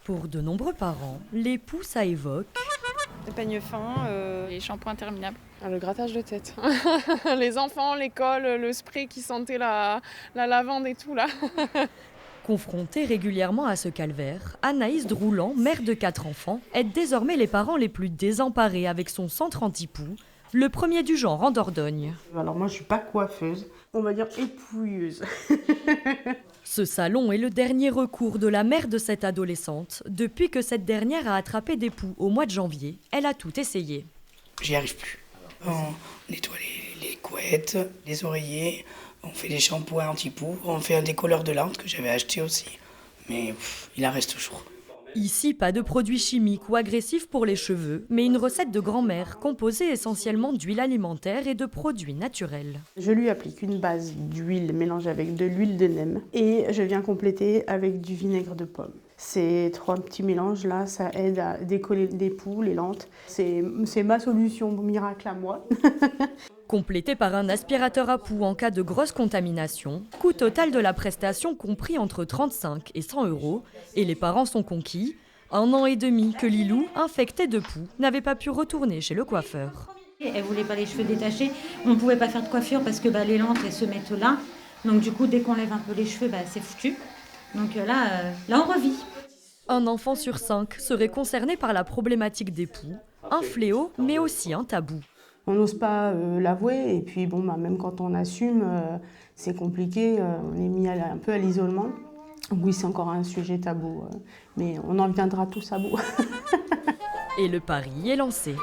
Pour de nombreux parents, les poux, ça évoque Le peigne fin, Les shampoings interminables. Le grattage de tête. Les enfants, l'école, le spray qui sentait la lavande et tout là. Confrontée régulièrement à ce calvaire, Anaïs Droulan, mère de 4 enfants, aide désormais les parents les plus désemparés avec son centre anti-poux, le premier du genre en Dordogne. Alors moi je suis pas coiffeuse, on va dire épouilleuse. Ce salon est le dernier recours de la mère de cette adolescente. Depuis que cette dernière a attrapé des poux au mois de janvier, elle a tout essayé. J'y arrive plus. On nettoie les couettes, les oreillers, on fait des shampoings anti-poux, on fait un décolleur de lente que j'avais acheté aussi. Mais il en reste toujours. Ici, pas de produits chimiques ou agressifs pour les cheveux, mais une recette de grand-mère composée essentiellement d'huile alimentaire et de produits naturels. Je lui applique une base d'huile mélangée avec de l'huile de nem et je viens compléter avec du vinaigre de pomme. Ces 3 petits mélanges là, ça aide à décoller les poux, les lentes. C'est ma solution miracle à moi. Complété par un aspirateur à poux en cas de grosse contamination, coût total de la prestation compris entre 35 et 100 €, et les parents sont conquis. 1 an et demi que Lilou, infectée de poux, n'avait pas pu retourner chez le coiffeur. Elle voulait pas les cheveux détachés, on pouvait pas faire de coiffure parce que les lentes elles se mettent là, donc du coup dès qu'on lève un peu les cheveux c'est foutu. Donc là on revit. Un enfant sur 5 serait concerné par la problématique des poux, un fléau mais aussi un tabou. On n'ose pas l'avouer et puis même quand on assume, c'est compliqué, on est mis un peu à l'isolement. Oui, c'est encore un sujet tabou, mais on en viendra tous à bout. Et le pari est lancé.